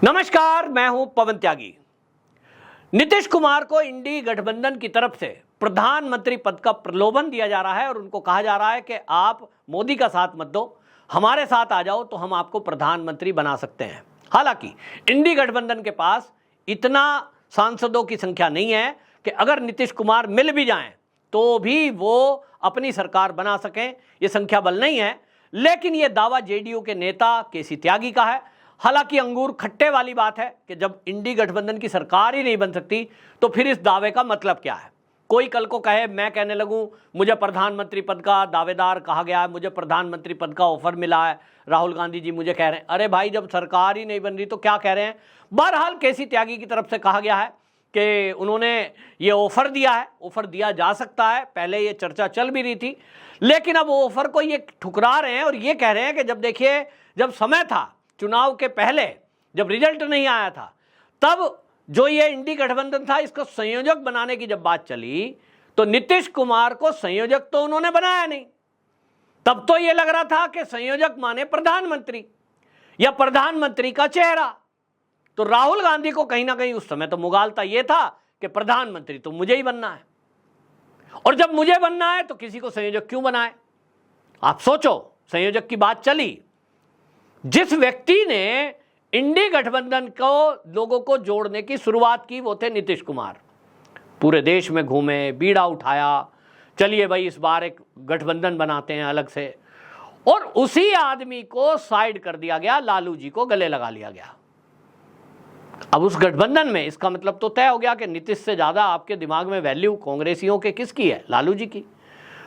नमस्कार, मैं हूं पवन त्यागी। नीतीश कुमार को इंडी गठबंधन की तरफ से प्रधानमंत्री पद का प्रलोभन दिया जा रहा है और उनको कहा जा रहा है कि आप मोदी का साथ मत दो, हमारे साथ आ जाओ तो हम आपको प्रधानमंत्री बना सकते हैं। हालांकि इंडी गठबंधन के पास इतना सांसदों की संख्या नहीं है कि अगर नीतीश कुमार मिल भी जाएं तो भी वो अपनी सरकार बना सकें, ये संख्या बल नहीं है। लेकिन ये दावा जेडीयू के नेता केसी त्यागी का है। हालांकि अंगूर खट्टे वाली बात है कि जब इंडी गठबंधन की सरकार ही नहीं बन सकती तो फिर इस दावे का मतलब क्या है। कोई कल को कहे, मैं कहने लगूं मुझे प्रधानमंत्री पद का दावेदार कहा गया है, मुझे प्रधानमंत्री पद का ऑफर मिला है, राहुल गांधी जी मुझे कह रहे हैं। अरे भाई, जब सरकार ही नहीं बन रही तो क्या कह रहे हैं। बहरहाल केसी त्यागी की तरफ से कहा गया है कि उन्होंने ये ऑफर दिया है, ऑफर दिया जा सकता है। पहले ये चर्चा चल भी रही थी, लेकिन अब वो ऑफर को ये ठुकरा रहे हैं और ये कह रहे हैं कि जब देखिए, जब समय था चुनाव के पहले, जब रिजल्ट नहीं आया था, तब जो ये इंडी गठबंधन था इसको संयोजक बनाने की जब बात चली तो नीतीश कुमार को संयोजक तो उन्होंने बनाया नहीं। तब तो ये लग रहा था कि संयोजक माने प्रधानमंत्री या प्रधानमंत्री का चेहरा। तो राहुल गांधी को कहीं ना कहीं उस समय तो मुगालता ये था कि प्रधानमंत्री तो मुझे ही बनना है, और जब मुझे बनना है तो किसी को संयोजक क्यों बनाए। आप सोचो, संयोजक की बात चली, जिस व्यक्ति ने इंडी गठबंधन को लोगों को जोड़ने की शुरुआत की वो थे नीतीश कुमार। पूरे देश में घूमे, बीड़ा उठाया, चलिए भाई इस बार एक गठबंधन बनाते हैं अलग से, और उसी आदमी को साइड कर दिया गया, लालू जी को गले लगा लिया गया। अब उस गठबंधन में इसका मतलब तो तय हो गया कि नीतीश से ज्यादा आपके दिमाग में वैल्यू कांग्रेसियों के किसकी है? लालू जी की।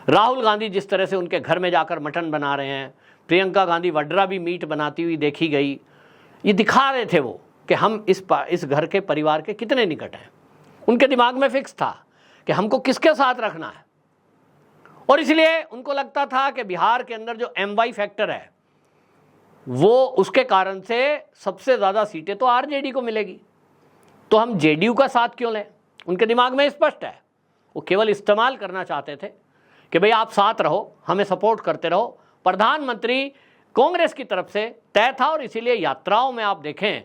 राहुल गांधी जिस तरह से उनके घर में जाकर मटन बना रहे हैं, प्रियंका गांधी वड्रा भी मीट बनाती हुई देखी गई, ये दिखा रहे थे वो कि हम इस घर के परिवार के कितने निकट हैं। उनके दिमाग में फिक्स था कि हमको किसके साथ रखना है, और इसलिए उनको लगता था कि बिहार के अंदर जो MY फैक्टर है वो उसके कारण से सबसे ज़्यादा सीटें तो RJD को मिलेगी, तो हम JDU का साथ क्यों लें। उनके दिमाग में स्पष्ट है, वो केवल इस्तेमाल करना चाहते थे कि भाई आप साथ रहो, हमें सपोर्ट करते रहो। प्रधानमंत्री कांग्रेस की तरफ से तय था, और इसीलिए यात्राओं में आप देखें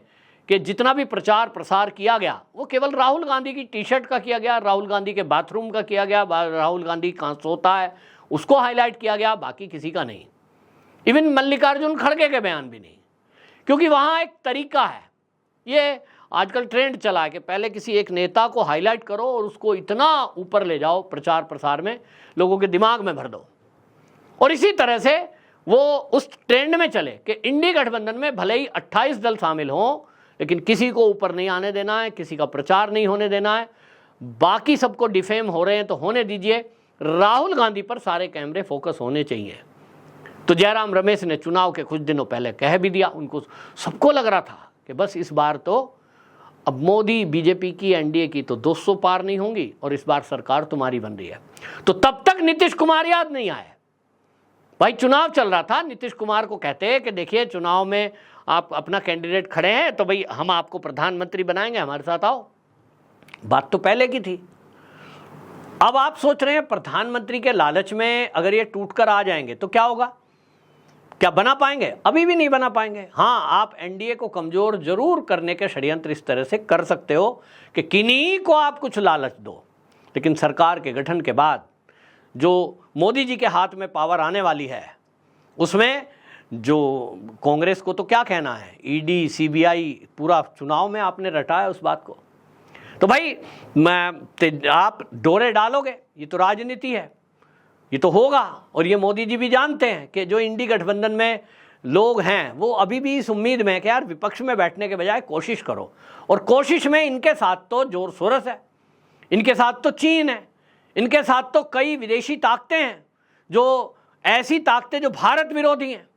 कि जितना भी प्रचार प्रसार किया गया वो केवल राहुल गांधी की टी-शर्ट का किया गया, राहुल गांधी के बाथरूम का किया गया, राहुल गांधी कहाँ सोता है उसको हाईलाइट किया गया, बाकी किसी का नहीं। इवन मल्लिकार्जुन खड़गे के बयान भी नहीं, क्योंकि वहाँ एक तरीका है, ये आजकल ट्रेंड चला है कि पहले किसी एक नेता को हाईलाइट करो और उसको इतना ऊपर ले जाओ प्रचार प्रसार में, लोगों के दिमाग में भर दो। और इसी तरह से वो उस ट्रेंड में चले कि इंडी गठबंधन में भले ही 28 दल शामिल हों, लेकिन किसी को ऊपर नहीं आने देना है, किसी का प्रचार नहीं होने देना है। बाकी सबको डिफेम हो रहे हैं तो होने दीजिए, राहुल गांधी पर सारे कैमरे फोकस होने चाहिए। तो जयराम रमेश ने चुनाव के कुछ दिनों पहले कह भी दिया, उनको सबको लग रहा था कि बस इस बार तो अब मोदी बीजेपी की एनडीए की तो 200 पार नहीं होंगी और इस बार सरकार तुम्हारी बन रही है। तो तब तक नीतीश कुमार याद नहीं आए भाई, चुनाव चल रहा था। नीतीश कुमार को कहते हैं कि देखिए चुनाव में आप अपना कैंडिडेट खड़े हैं तो भाई हम आपको प्रधानमंत्री बनाएंगे, हमारे साथ आओ। बात तो पहले की थी। अब आप सोच रहे हैं प्रधानमंत्री के लालच में अगर ये टूट कर आ जाएंगे तो क्या होगा, क्या बना पाएंगे? अभी भी नहीं बना पाएंगे। हाँ, आप एनडीए को कमजोर जरूर करने के षड्यंत्र इस तरह से कर सकते हो कि किन्हीं को आप कुछ लालच दो, लेकिन सरकार के गठन के बाद जो मोदी जी के हाथ में पावर आने वाली है उसमें जो कांग्रेस को तो क्या कहना है, ईडी सीबीआई पूरा चुनाव में आपने रटाया उस बात को। तो भाई आप डोरे डालोगे, ये तो राजनीति है, ये तो होगा। और ये मोदी जी भी जानते हैं कि जो इंडी गठबंधन में लोग हैं वो अभी भी इस उम्मीद में कि यार विपक्ष में बैठने के बजाय कोशिश करो, और कोशिश में इनके साथ तो जोर सोरस है, इनके साथ तो चीन है, इनके साथ तो कई विदेशी ताकतें हैं, जो ऐसी ताकतें जो भारत विरोधी हैं।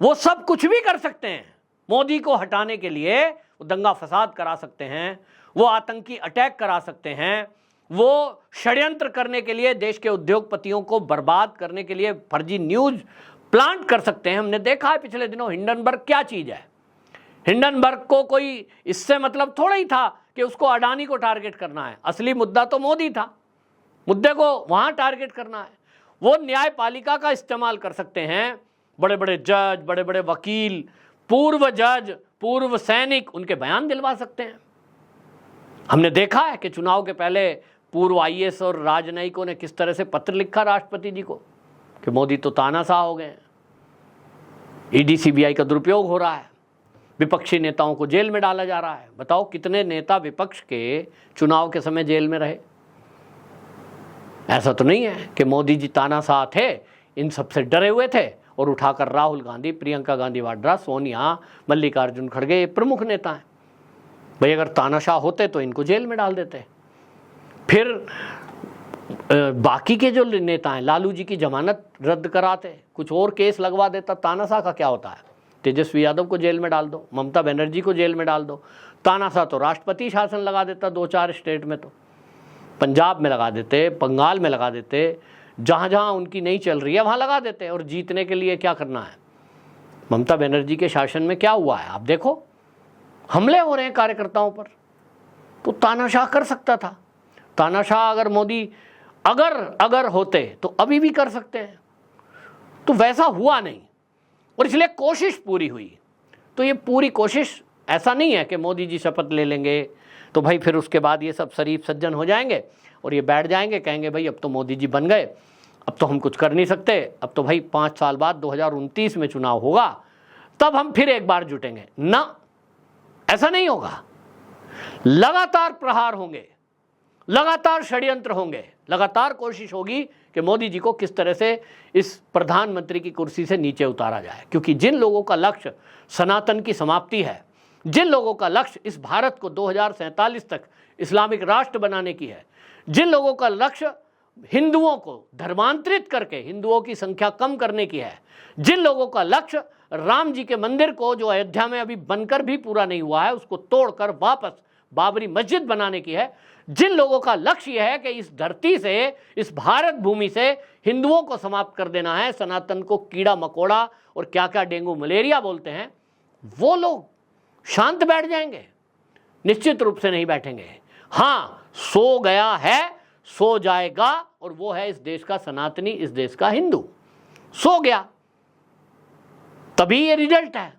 वो सब कुछ भी कर सकते हैं मोदी को हटाने के लिए। वो दंगा फसाद करा सकते हैं, वो आतंकी अटैक करा सकते हैं, वो षड्यंत्र करने के लिए देश के उद्योगपतियों को बर्बाद करने के लिए फर्जी न्यूज प्लांट कर सकते हैं। हमने देखा है पिछले दिनों हिंडनबर्ग क्या चीज़ है। हिंडनबर्ग को कोई इससे मतलब थोड़ा ही था कि उसको अडानी को टारगेट करना है, असली मुद्दा तो मोदी था, मुद्दे को वहाँ टारगेट करना है। वो न्यायपालिका का इस्तेमाल कर सकते हैं, बड़े बड़े जज, बड़े बड़े वकील, पूर्व जज, पूर्व सैनिक, उनके बयान दिलवा सकते हैं। हमने देखा है कि चुनाव के पहले पूर्व आईएएस और राजनयिकों ने किस तरह से पत्र लिखा राष्ट्रपति जी को कि मोदी तो तानाशाह हो गए हैं, ईडी सीबीआई का दुरुपयोग हो रहा है, विपक्षी नेताओं को जेल में डाला जा रहा है। बताओ कितने नेता विपक्ष के चुनाव के समय जेल में रहे। ऐसा तो नहीं है कि मोदी जी तानाशाह थे, इन सबसे डरे हुए थे और उठाकर राहुल गांधी, प्रियंका गांधी वाड्रा, सोनिया, मल्लिकार्जुन खड़गे, ये प्रमुख नेता हैं। भाई अगर तानाशाह होते तो इनको जेल में डाल देते। फिर बाकी के जो नेता हैं, लालू जी की जमानत रद्द कराते, कुछ और केस लगवा देता। तानाशाह का क्या होता है? तेजस्वी यादव को जेल में डाल दो, ममता बनर्जी को जेल में डाल दो। तानाशाह तो राष्ट्रपति शासन लगा देता 2-4 स्टेट में, तो पंजाब में लगा देते, बंगाल में लगा देते, जहाँ जहाँ उनकी नहीं चल रही है वहाँ लगा देते। और जीतने के लिए क्या करना है? ममता बनर्जी के शासन में क्या हुआ है आप देखो, हमले हो रहे हैं कार्यकर्ताओं पर। तो तानाशाह कर सकता था। तानाशाह अगर मोदी अगर होते तो अभी भी कर सकते हैं, तो वैसा हुआ नहीं और इसलिए कोशिश पूरी हुई। तो ये पूरी कोशिश, ऐसा नहीं है कि मोदी जी शपथ ले लेंगे तो भाई फिर उसके बाद ये सब शरीफ सज्जन हो जाएंगे और ये बैठ जाएंगे, कहेंगे भाई अब तो मोदी जी बन गए, अब तो हम कुछ कर नहीं सकते, अब तो भाई 5 साल बाद 2029 में चुनाव होगा, तब हम फिर एक बार जुटेंगे। ना, ऐसा नहीं होगा। लगातार प्रहार होंगे, लगातार षड्यंत्र होंगे, लगातार कोशिश होगी कि मोदी जी को किस तरह से इस प्रधानमंत्री की कुर्सी से नीचे उतारा जाए। क्योंकि जिन लोगों का लक्ष्य सनातन की समाप्ति है, जिन लोगों का लक्ष्य इस भारत को 2047 तक इस्लामिक राष्ट्र बनाने की है, जिन लोगों का लक्ष्य हिंदुओं को धर्मांतरित करके हिंदुओं की संख्या कम करने की है, जिन लोगों का लक्ष्य राम जी के मंदिर को, जो अयोध्या में अभी बनकर भी पूरा नहीं हुआ है, उसको तोड़कर वापस बाबरी मस्जिद बनाने की है, जिन लोगों का लक्ष्य यह है कि इस धरती से, इस भारत भूमि से हिंदुओं को समाप्त कर देना है, सनातन को कीड़ा मकोड़ा और क्या क्या डेंगू मलेरिया बोलते हैं, वो लोग शांत बैठ जाएंगे? निश्चित रूप से नहीं बैठेंगे। हाँ, सो गया है, सो जाएगा, और वो है इस देश का सनातनी, इस देश का हिंदू। सो गया, तभी ये रिजल्ट है।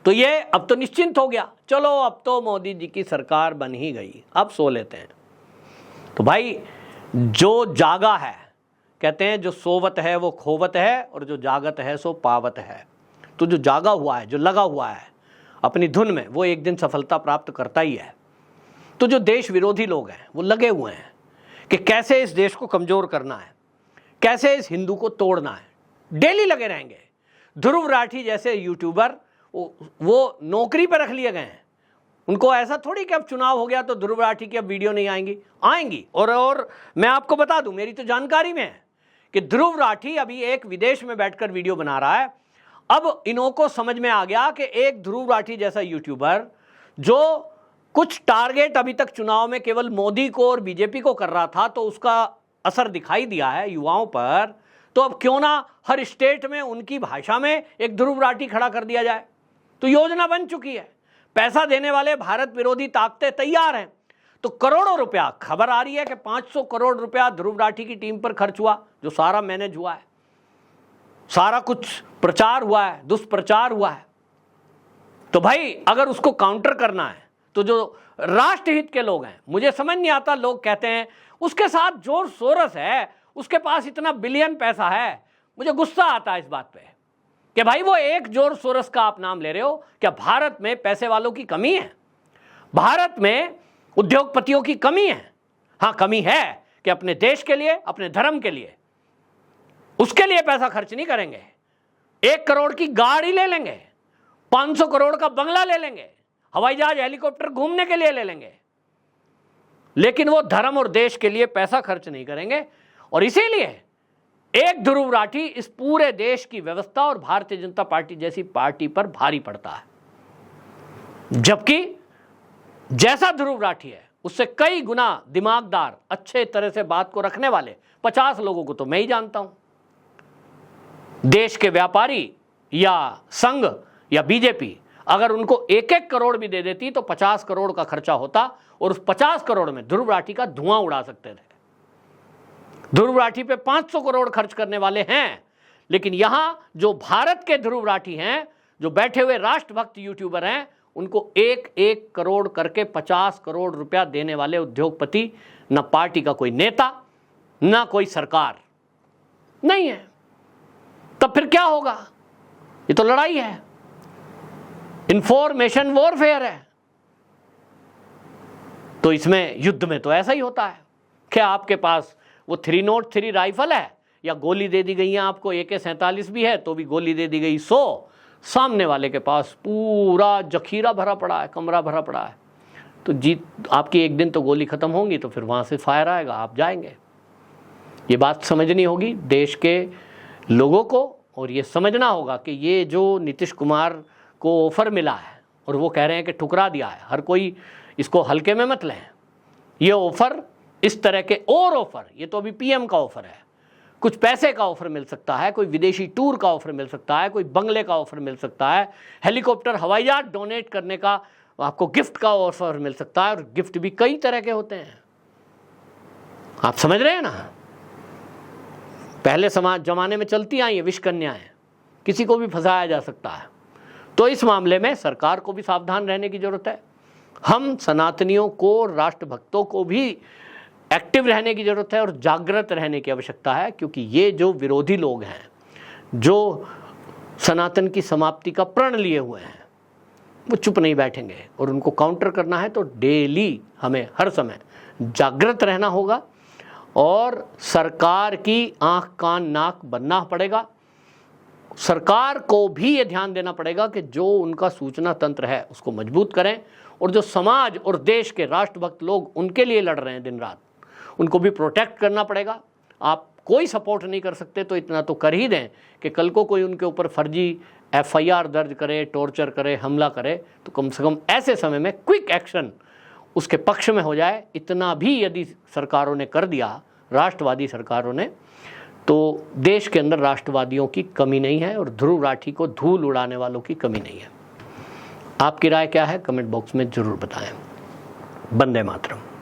तो ये अब तो निश्चिंत हो गया, चलो अब तो मोदी जी की सरकार बन ही गई, अब सो लेते हैं। तो भाई जो जागा है, कहते हैं जो सोवत है वो खोवत है और जो जागत है सो पावत है। तो जो जागा हुआ है, जो लगा हुआ है अपनी धुन में, वो एक दिन सफलता प्राप्त करता ही है। तो जो देश विरोधी लोग हैं वो लगे हुए हैं कि कैसे इस देश को कमजोर करना है, कैसे इस हिंदू को तोड़ना है, डेली लगे रहेंगे। ध्रुव राठी जैसे यूट्यूबर वो नौकरी पर रख लिए गए हैं। उनको ऐसा थोड़ी कि अब चुनाव हो गया तो ध्रुव राठी की अब वीडियो नहीं आएंगी। और मैं आपको बता दूं, मेरी तो जानकारी में है कि ध्रुव राठी अभी एक विदेश में बैठकर वीडियो बना रहा है। अब इन्हों को समझ में आ गया कि एक ध्रुव राठी जैसा यूट्यूबर जो कुछ टारगेट अभी तक चुनाव में केवल मोदी को और बीजेपी को कर रहा था, तो उसका असर दिखाई दिया है युवाओं पर। तो अब क्यों ना हर स्टेट में उनकी भाषा में एक ध्रुव राठी खड़ा कर दिया जाए। तो योजना बन चुकी है, पैसा देने वाले भारत विरोधी ताकतें तैयार हैं। तो करोड़ों रुपया, खबर आ रही है कि 500 करोड़ रुपया ध्रुव राठी की टीम पर खर्च हुआ, जो सारा मैनेज हुआ है, सारा कुछ प्रचार हुआ है, दुष्प्रचार हुआ है। तो भाई अगर उसको काउंटर करना है तो जो राष्ट्रहित के लोग हैं, मुझे समझ नहीं आता, लोग कहते हैं उसके साथ जोर सोरस है, उसके पास इतना बिलियन पैसा है। मुझे गुस्सा आता है इस बात पे कि भाई वो एक जोर सोरस का आप नाम ले रहे हो। क्या भारत में पैसे वालों की कमी है? भारत में उद्योगपतियों की कमी है? हाँ, कमी है कि अपने देश के लिए, अपने धर्म के लिए, उसके लिए पैसा खर्च नहीं करेंगे। 1 करोड़ की गाड़ी ले लेंगे, 500 करोड़ का बंगला ले लेंगे, हवाई जहाज हेलीकॉप्टर घूमने के लिए ले लेंगे, लेकिन वो धर्म और देश के लिए पैसा खर्च नहीं करेंगे। और इसीलिए एक ध्रुव राठी इस पूरे देश की व्यवस्था और भारतीय जनता पार्टी जैसी पार्टी पर भारी पड़ता है। जबकि जैसा ध्रुव राठी है उससे कई गुना दिमागदार, अच्छे तरह से बात को रखने वाले 50 लोगों को तो मैं ही जानता हूं। देश के व्यापारी या संघ या बीजेपी अगर उनको 1-1 करोड़ भी दे देती तो 50 करोड़ का खर्चा होता और उस 50 करोड़ में ध्रुव राठी का धुआं उड़ा सकते थे। ध्रुव राठी पे 500 करोड़ खर्च करने वाले हैं, लेकिन यहां जो भारत के ध्रुव राठी हैं जो बैठे हुए राष्ट्रभक्त यूट्यूबर हैं उनको 1-1 करोड़ करके 50 करोड़ रुपया देने वाले उद्योगपति न पार्टी का कोई नेता न कोई सरकार नहीं है। तब फिर क्या होगा? ये तो लड़ाई है, इंफॉर्मेशन वॉरफेयर है। तो इसमें युद्ध में तो ऐसा ही होता है। क्या आपके पास वो 303 राइफल है या गोली दे दी गई है आपको, AK-47 भी है तो भी गोली दे दी गई 100, सामने वाले के पास पूरा जखीरा भरा पड़ा है, कमरा भरा पड़ा है, तो जीत आपकी एक दिन तो गोली खत्म होंगी तो फिर वहां से फायर आएगा, आप जाएंगे। ये बात समझनी होगी देश के लोगों को, और ये समझना होगा कि ये जो नीतीश कुमार को ऑफर मिला है और वो कह रहे हैं कि ठुकरा दिया है, हर कोई इसको हल्के में मत लें। ये ऑफर, इस तरह के और ऑफर, ये तो अभी PM का ऑफर है, कुछ पैसे का ऑफर मिल सकता है, कोई विदेशी टूर का ऑफर मिल सकता है, कोई बंगले का ऑफर मिल सकता है, हेलीकॉप्टर हवाई जहाज डोनेट करने का आपको गिफ्ट का ऑफर मिल सकता है, और गिफ्ट भी कई तरह के होते हैं। आप समझ रहे हैं ना? पहले समाज जमाने में चलती आई है विष कन्याएं, किसी को भी फंसाया जा सकता है। तो इस मामले में सरकार को भी सावधान रहने की जरूरत है। हम सनातनियों को, राष्ट्रभक्तों को भी एक्टिव रहने की जरूरत है और जागृत रहने की आवश्यकता है, क्योंकि ये जो विरोधी लोग हैं, जो सनातन की समाप्ति का प्रण लिए हुए हैं, वो चुप नहीं बैठेंगे और उनको काउंटर करना है तो डेली हमें हर समय जागृत रहना होगा और सरकार की आंख कान नाक बनना पड़ेगा। सरकार को भी ये ध्यान देना पड़ेगा कि जो उनका सूचना तंत्र है उसको मजबूत करें, और जो समाज और देश के राष्ट्रभक्त लोग उनके लिए लड़ रहे हैं दिन रात, उनको भी प्रोटेक्ट करना पड़ेगा। आप कोई सपोर्ट नहीं कर सकते तो इतना तो कर ही दें कि कल को कोई उनके ऊपर फर्जी FIR दर्ज करे, टॉर्चर करे, हमला करे, तो कम से कम ऐसे समय में क्विक एक्शन उसके पक्ष में हो जाए। इतना भी यदि सरकारों ने कर दिया, राष्ट्रवादी सरकारों ने, तो देश के अंदर राष्ट्रवादियों की कमी नहीं है और ध्रुव राठी को धूल उड़ाने वालों की कमी नहीं है। आपकी राय क्या है? कमेंट बॉक्स में जरूर बताएं। वंदे मातरम।